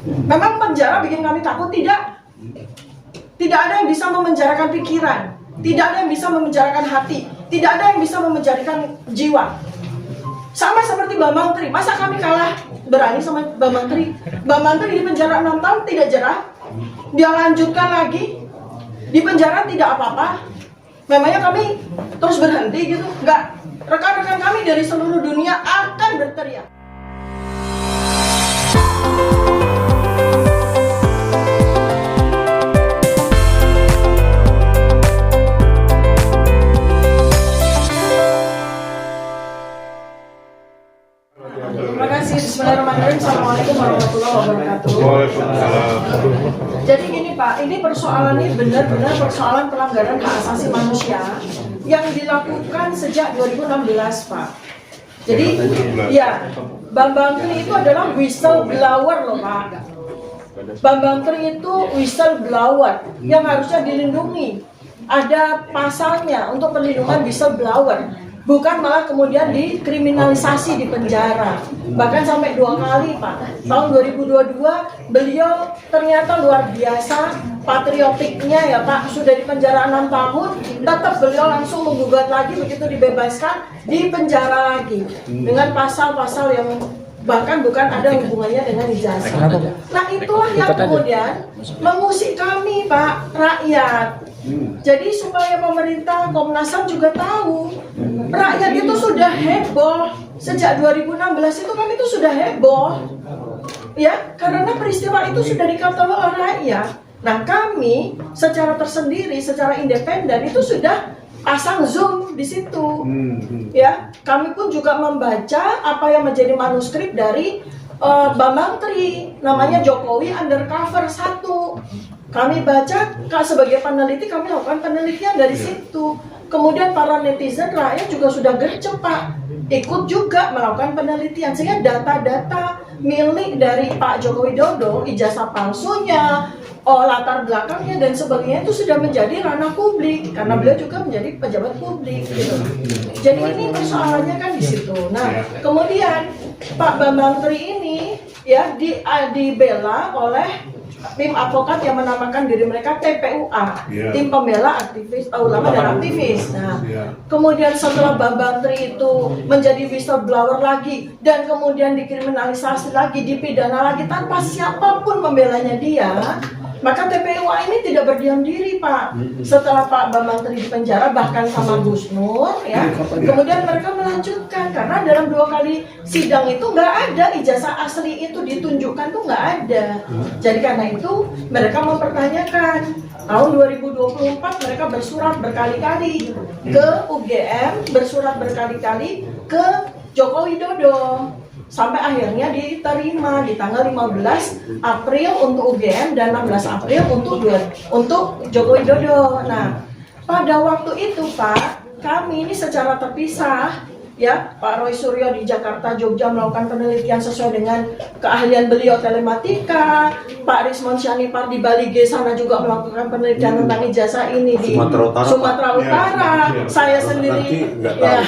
Memang penjara bikin kami takut? Tidak. Tidak ada yang bisa memenjarakan pikiran, tidak ada yang bisa memenjarakan hati, tidak ada yang bisa memenjarakan jiwa. Sama seperti Bambang Tri, masa kami kalah berani sama Bambang Tri? Bambang Tri di penjara 6 tahun tidak jerah, dia lanjutkan lagi di penjara tidak apa-apa. Memangnya kami terus berhenti gitu? Enggak. Rekan-rekan kami dari seluruh dunia akan berteriak. Terima kasih. Bismillahirrahmanirrahim. Assalamualaikum warahmatullahi wabarakatuh. Jadi gini Pak, ini persoalan ini benar-benar persoalan pelanggaran hak asasi manusia yang dilakukan sejak 2016 Pak. Jadi ya, Bambang Tri itu adalah whistleblower loh Pak. Bambang Tri itu whistleblower yang harusnya dilindungi. Ada pasalnya untuk perlindungan whistleblower. Bukan malah kemudian dikriminalisasi di penjara. Bahkan sampai 2 kali Pak. Tahun 2022 beliau ternyata luar biasa patriotiknya ya Pak. Sudah di penjara 6 tahun, tetap beliau langsung menggugat lagi, begitu dibebaskan di penjara lagi dengan pasal-pasal yang bahkan bukan ada hubungannya dengan ijazah. Nah itulah yang kemudian mengusik kami Pak, rakyat. Jadi supaya pemerintah, Komnas HAM juga tahu, rakyat itu sudah heboh sejak 2016 itu kami itu sudah heboh, ya karena peristiwa itu sudah diketahui oleh rakyat. Nah kami secara tersendiri, secara independen itu sudah pasang zoom di situ, ya kami pun juga membaca apa yang menjadi manuskrip dari Bambang Tri, namanya Jokowi Undercover 1. Kami baca, sebagai peneliti kami lakukan penelitian dari situ. Kemudian para netizen, rakyat juga sudah gercep Pak, ikut juga melakukan penelitian. Sehingga data-data milik dari Pak Joko Widodo, ijazah palsunya, latar belakangnya dan sebagainya itu sudah menjadi ranah publik. Karena beliau juga menjadi pejabat publik gitu. Jadi ini persoalannya kan di situ. Nah kemudian Pak Bambang Tri ini ya dibela oleh tim advokat yang menamakan diri mereka TPUA, tim pembela aktivis ulama dan aktivis. Nah, kemudian setelah Bambang Tri itu menjadi whistleblower lagi dan kemudian dikriminalisasi lagi, dipidana lagi tanpa siapapun membelanya dia, maka TPUA ini tidak berdiam diri Pak. Setelah Pak Bambang Tri dipenjara bahkan sama Gus Nur, ya, kemudian mereka melanjutkan karena dalam 2 kali sidang itu nggak ada ijazah asli itu ditunjukkan tuh nggak ada. Jadi karena itu mereka mempertanyakan. Tahun 2024 mereka bersurat berkali-kali ke UGM, bersurat berkali-kali ke Joko Widodo. Sampai akhirnya diterima di tanggal 15 April untuk UGM dan 16 April untuk Joko Widodo. Nah, pada waktu itu Pak, kami ini secara terpisah ya, Pak Roy Suryo di Jakarta, Jogja melakukan penelitian sesuai dengan keahlian beliau telematika. Pak Rismon Syanipar di Bali G sana juga melakukan penelitian tentang ijazah ini di Sumatera Utara. Saya sendiri ya,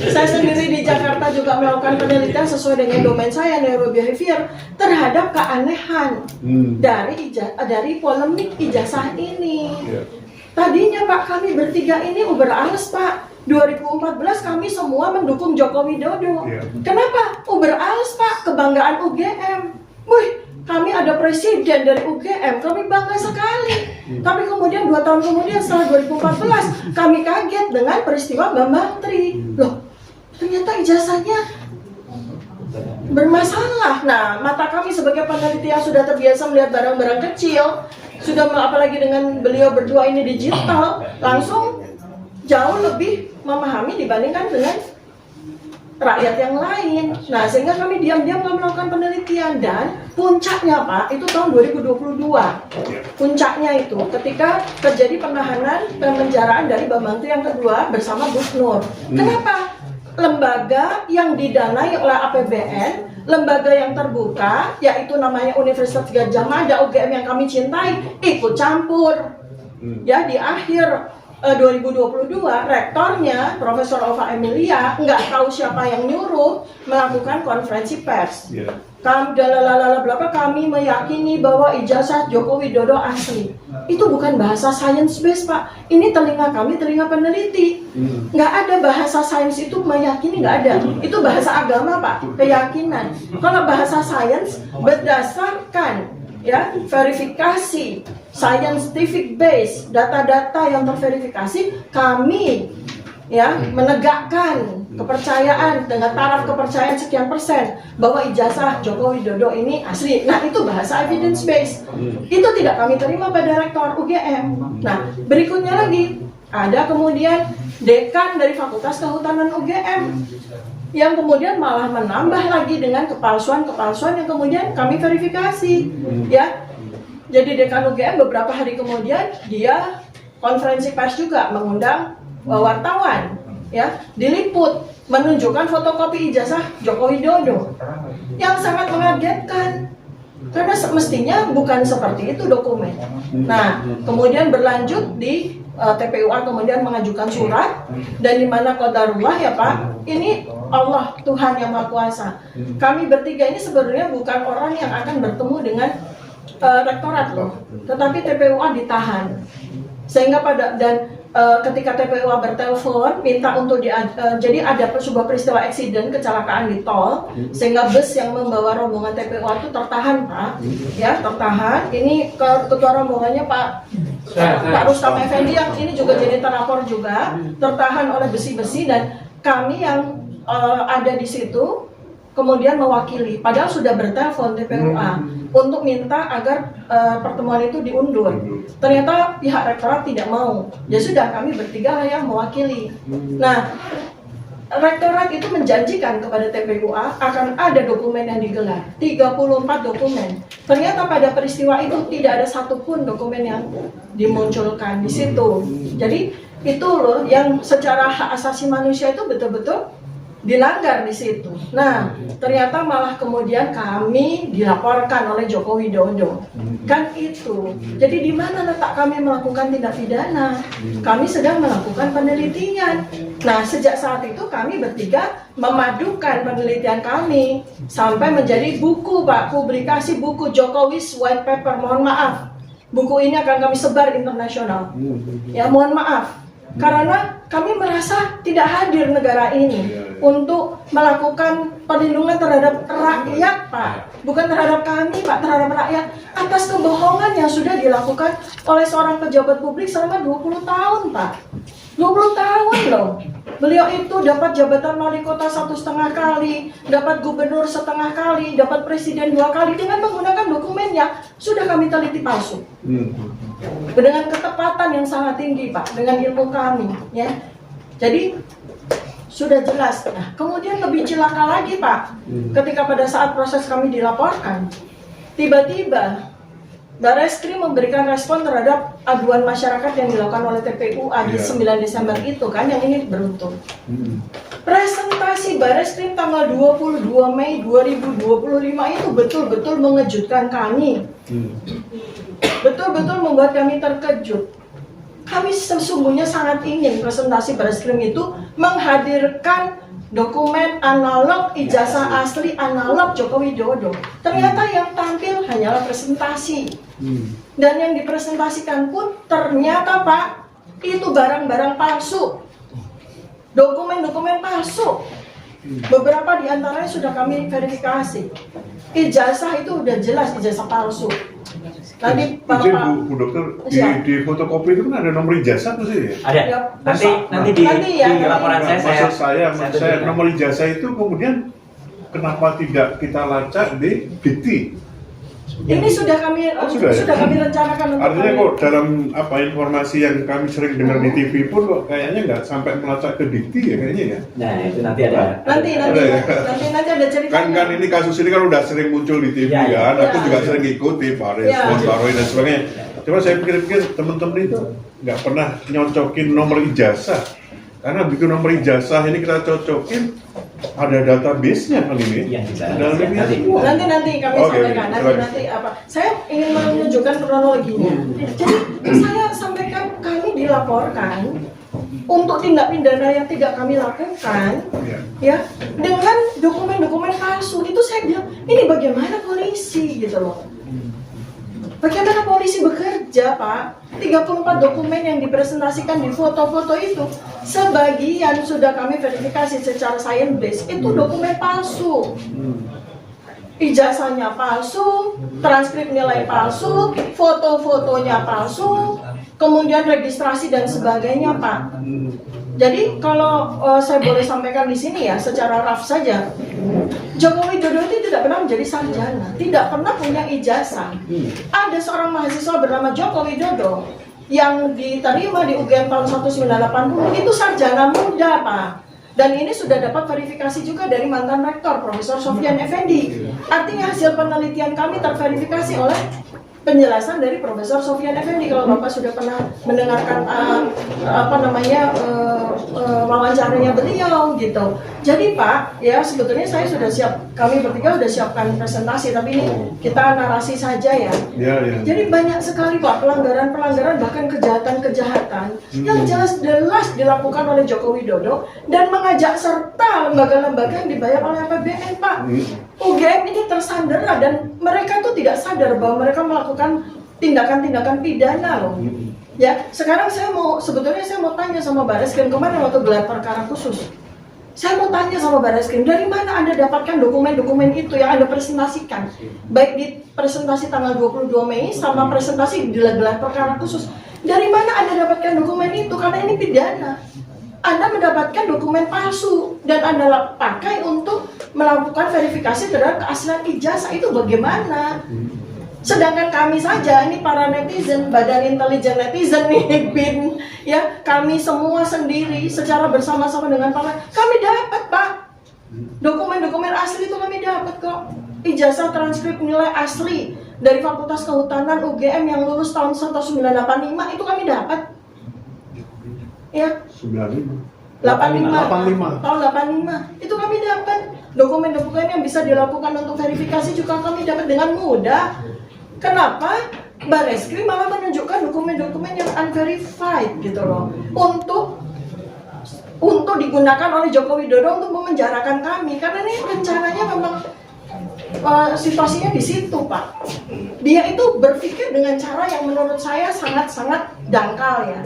saya sendiri di Jakarta juga melakukan penelitian sesuai dengan domain saya, neurobehavior, terhadap keanehan dari polemik ijazah ini. Tadinya Pak kami bertiga ini berales Pak, 2014 kami semua mendukung Joko Widodo. Kenapa? Berales Pak, kebanggaan UGM. Wih, kami ada presiden dari UGM, kami bangga sekali. Tapi kemudian 2 tahun kemudian setelah 2014 kami kaget dengan peristiwa Bambang Tri. Loh, ternyata ijazahnya bermasalah. Nah, mata kami sebagai peneliti yang sudah terbiasa melihat barang-barang kecil, sudah apalagi dengan beliau berdua ini digital, langsung jauh lebih memahami dibandingkan dengan rakyat yang lain. Nah, sehingga kami diam-diam melakukan penelitian dan puncaknya Pak, itu tahun 2022. Puncaknya itu ketika terjadi penahanan pemenjaraan dari Bambang Tri yang kedua bersama Gus Nur. Kenapa? Lembaga yang didanai oleh APBN, lembaga yang terbuka, yaitu namanya Universitas Gadjah Mada, UGM yang kami cintai, ikut campur. Ya, di akhir 2022 rektornya Profesor Ova Emilia nggak tahu siapa yang nyuruh melakukan konferensi pers. Kami meyakini bahwa ijazah Joko Widodo asli. Itu bukan bahasa science based, Pak. Ini telinga kami, telinga peneliti. Nggak ada bahasa sains itu meyakini, nggak ada. Itu bahasa agama, Pak, keyakinan. Kalau bahasa sains berdasarkan verifikasi scientific base, data-data yang terverifikasi, kami menegakkan kepercayaan dengan taraf kepercayaan sekian persen bahwa ijazah Joko Widodo ini asli. Nah, itu bahasa evidence based. Itu tidak kami terima pada rektor UGM. Nah, berikutnya lagi ada kemudian dekan dari Fakultas Kehutanan UGM yang kemudian malah menambah lagi dengan kepalsuan-kepalsuan yang kemudian kami verifikasi, Jadi dekan UGM beberapa hari kemudian dia konferensi pers juga mengundang wartawan, diliput menunjukkan fotokopi ijazah Joko Widodo yang sangat mengagetkan karena semestinya bukan seperti itu dokumen. Nah, kemudian berlanjut di TPUA kemudian mengajukan surat dan di mana qadarullah Pak, ini Allah Tuhan yang Maha Kuasa. Kami bertiga ini sebenarnya bukan orang yang akan bertemu dengan rektorat loh, tetapi TPUA ditahan sehingga ketika TPUA bertelepon minta untuk jadi ada sebuah peristiwa eksiden kecelakaan di tol sehingga bus yang membawa rombongan TPUA itu tertahan, Pak, tertahan. Ini ketua rombongannya Pak Rustam Effendi yang ini juga jadi terlapor juga, tertahan oleh besi-besi dan kami yang ada di situ kemudian mewakili, padahal sudah bertelepon TPUA untuk minta agar pertemuan itu diundur. Ternyata pihak rektorat tidak mau. Ya sudah, kami bertiga lah yang mewakili. Nah, rektorat itu menjanjikan kepada TPUA akan ada dokumen yang digelar, 34 dokumen. Ternyata pada peristiwa itu tidak ada satupun dokumen yang dimunculkan di situ. Jadi itu loh yang secara hak asasi manusia itu betul-betul dilanggar di situ. Nah, ternyata malah kemudian kami dilaporkan oleh Joko Widodo. Kan itu. Jadi di mana letak kami melakukan tindak pidana? Kami sedang melakukan penelitian. Nah, sejak saat itu kami bertiga memadukan penelitian kami sampai menjadi buku, Pak, publikasi buku Jokowi's White Paper. Mohon maaf. Buku ini akan kami sebar internasional. Ya, mohon maaf. Karena kami merasa tidak hadir negara ini untuk melakukan perlindungan terhadap rakyat, Pak. Bukan terhadap kami, Pak, terhadap rakyat. Atas kebohongan yang sudah dilakukan oleh seorang pejabat publik selama 20 tahun, Pak. 20 tahun loh. Beliau itu dapat jabatan wali kota 1,5 kali, dapat gubernur 1,5 kali, dapat presiden 2 kali dengan menggunakan dokumen yang sudah kami teliti palsu. Dengan ketepatan yang sangat tinggi, Pak, dengan ilmu kami, ya. Jadi sudah jelas. Nah, kemudian lebih celaka lagi, Pak, ketika pada saat proses kami dilaporkan, tiba-tiba Barreskrim memberikan respon terhadap aduan masyarakat yang dilakukan oleh TPUA di 9 Desember itu kan, yang ini beruntung. Presentasi Barreskrim tanggal 22 Mei 2025 itu betul-betul mengejutkan kami. Betul-betul membuat kami terkejut. Kami sesungguhnya sangat ingin presentasi Barreskrim itu menghadirkan dokumen analog ijazah asli analog Joko Widodo. Ternyata yang tampil hanyalah presentasi. Dan yang dipresentasikan pun ternyata, Pak, itu barang-barang palsu. Dokumen-dokumen palsu. Beberapa di antaranya sudah kami verifikasi. Ijazah itu udah jelas ijazah palsu. Tadi Bu Dokter, di fotokopi itu kan ada nomor ijazah tuh sih? Ada. Ya, nanti di laporan Maksud saya nomor ijazah itu kemudian kenapa tidak kita lacak di dikti? Ini sudah kami rencanakan untuk artinya kok dalam informasi yang kami sering dengar di TV pun kok kayaknya nggak sampai melacak ke dikti ya kayaknya ya. Nah, itu nanti ada. Nanti ada ceritanya. Kan ini kasus ini kan udah sering muncul di TV kan. Aku juga sering ikuti Pak Respon, Pak Roy dan sebagainya. Cuma saya pikir-pikir teman-teman itu nggak pernah nyocokin nomor ijazah. Karena bikin nomor ijazah ini kita cocokin ada database-nya kan ini? Iya, bisa. Dalam ini Nanti. Nanti kami Oke, sampaikan. Nanti apa? Saya ingin menunjukkan kronologinya. Jadi saya sampaikan kami dilaporkan untuk tindak pidana yang tidak kami lakukan, ya, dengan dokumen-dokumen palsu. Itu saya bilang, ini bagaimana polisi gitu loh. Bagaimana polisi bekerja, Pak? 34 dokumen yang dipresentasikan di foto-foto itu, sebagian sudah kami verifikasi secara science base, itu dokumen palsu. Ijazahnya palsu, transkrip nilai palsu, foto-fotonya palsu, kemudian registrasi dan sebagainya, Pak. Jadi kalau saya boleh sampaikan di sini ya, secara rough saja, Jokowi Dodo itu tidak pernah menjadi sarjana, tidak pernah punya ijazah. Ada seorang mahasiswa bernama Jokowi Dodo yang diterima di UGM tahun 1980, itu sarjana muda, Pak. Dan ini sudah dapat verifikasi juga dari mantan rektor, Profesor Sofyan Effendi. Artinya hasil penelitian kami terverifikasi oleh penjelasan dari Profesor Sofyan Effendi. Kalau Bapak sudah pernah mendengarkan wawancaranya beliau gitu. Jadi Pak, ya sebetulnya saya sudah siap, kami bertiga sudah siapkan presentasi, tapi ini kita narasi saja ya. Jadi banyak sekali Pak pelanggaran-pelanggaran, bahkan kejahatan-kejahatan yang jelas-jelas dilakukan oleh Joko Widodo dan mengajak serta lembaga-lembaga yang dibayar oleh APBN, Pak. UGM ini tersandera dan mereka tuh tidak sadar bahwa mereka melakukan tindakan-tindakan pidana loh. Ya, sekarang sebetulnya saya mau tanya sama Barreskrim kemarin waktu gelar perkara khusus. Saya mau tanya sama Barreskrim, dari mana Anda dapatkan dokumen-dokumen itu yang Anda presentasikan? Baik di presentasi tanggal 22 Mei sama presentasi di gelar perkara khusus. Dari mana Anda dapatkan dokumen itu? Karena ini pidana. Anda mendapatkan dokumen palsu dan Anda pakai untuk melakukan verifikasi terhadap keaslian ijazah. Itu bagaimana? Sedangkan kami saja, ini para netizen, Badan Intelijen Netizen nih, BIN, ya, kami semua sendiri secara bersama-sama dengan para, kami dapat, Pak. Dokumen-dokumen asli itu kami dapat kok. Ijazah transkrip nilai asli dari Fakultas Kehutanan UGM yang lulus tahun 1985 itu kami dapat. Ya. 85 tahun 85 itu kami dapat dokumen-dokumen yang bisa dilakukan untuk verifikasi juga kami dapat dengan mudah. Kenapa Barreskrim malah menunjukkan dokumen-dokumen yang unverified gitu loh untuk digunakan oleh Joko Widodo untuk memenjarakan kami, karena ini rencananya memang situasinya di situ, Pak. Dia itu berpikir dengan cara yang menurut saya sangat-sangat dangkal ya.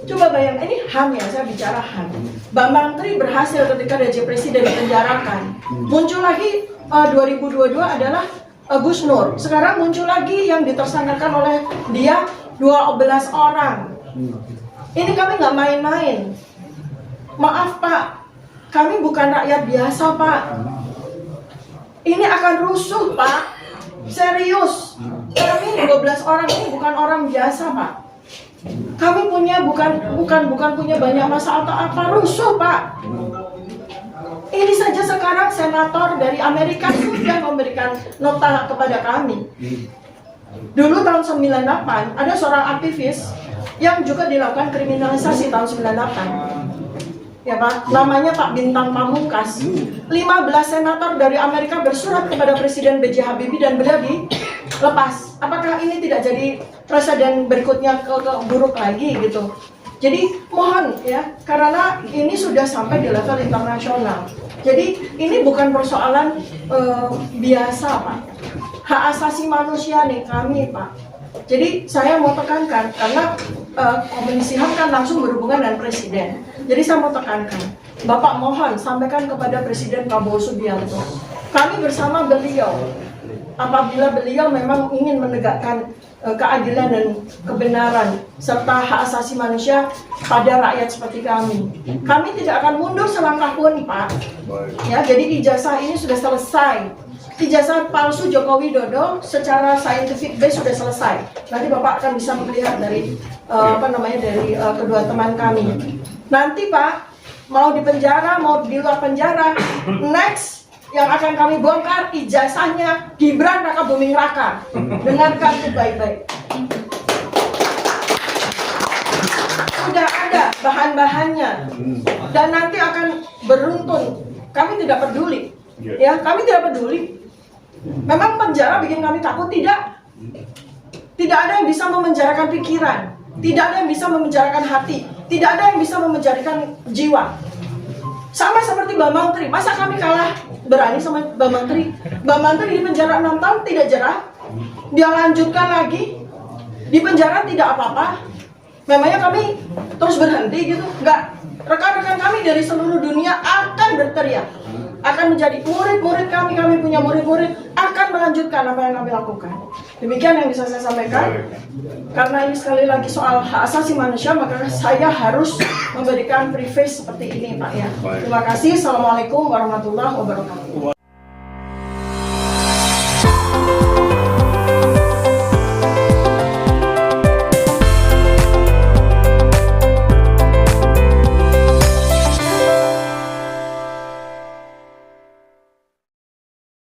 Coba bayangkan, ini HAM ya, saya bicara HAM. Bambang Tri berhasil ketika DJ Presiden dipenjarakan. Muncul lagi 2022 adalah Gus Nur. Sekarang muncul lagi yang ditersangkakan oleh dia 12 orang. Ini kami nggak main-main. Maaf Pak, kami bukan rakyat biasa Pak. Ini akan rusuh Pak. Serius. Kami 12 orang ini bukan orang biasa Pak. Kami punya bukan punya banyak masa atau apa, rusuh Pak. Ini saja sekarang senator dari Amerika sudah memberikan nota kepada kami. Dulu tahun 98 ada seorang aktivis yang juga dilakukan kriminalisasi tahun 98. Ya Pak, namanya Pak Bintang Pamungkas. 15 senator dari Amerika bersurat kepada Presiden B.J. Habibie dan beliau dilepas. Apakah ini tidak jadi presiden berikutnya ke buruk lagi gitu? Jadi mohon ya, karena ini sudah sampai di level internasional. Jadi ini bukan persoalan biasa Pak. Hak asasi manusia nih kami Pak. Jadi saya mau tekankan karena Komisi HAM kan langsung berhubungan dengan Presiden. Jadi saya mau tekankan, Bapak mohon sampaikan kepada Presiden Prabowo Subianto. Kami bersama beliau, apabila beliau memang ingin menegakkan keadilan dan kebenaran serta hak asasi manusia pada rakyat seperti kami tidak akan mundur selangkah pun Pak. Ya, jadi ijazah ini sudah selesai. Ijazah palsu Joko Widodo secara scientific base sudah selesai. Nanti Bapak akan bisa melihat dari dari kedua teman kami. Nanti Pak, mau di penjara, mau di luar penjara, next yang akan kami bongkar ijazahnya Gibran Raka Buming Raka. Dengarkan itu baik-baik. Sudah ada ada bahan-bahannya dan nanti akan beruntun. Kami tidak peduli, ya kami tidak peduli. Memang penjara bikin kami takut? Tidak ada yang bisa memenjarakan pikiran, tidak ada yang bisa memenjarakan hati, tidak ada yang bisa memenjarakan jiwa. Sama seperti Bambang Tri, masa kami kalah berani sama Bambang Tri? Bambang Tri di penjara 6 tahun tidak jerah, dia lanjutkan lagi di penjara tidak apa-apa. Memangnya kami terus berhenti gitu? Enggak. Rekan-rekan kami dari seluruh dunia akan berteriak, akan menjadi murid-murid kami punya murid-murid, akan melanjutkan apa yang kami lakukan. Demikian yang bisa saya sampaikan. Karena ini sekali lagi soal hak asasi manusia, maka saya harus memberikan preface seperti ini, Pak ya. Terima kasih. Assalamualaikum warahmatullahi wabarakatuh.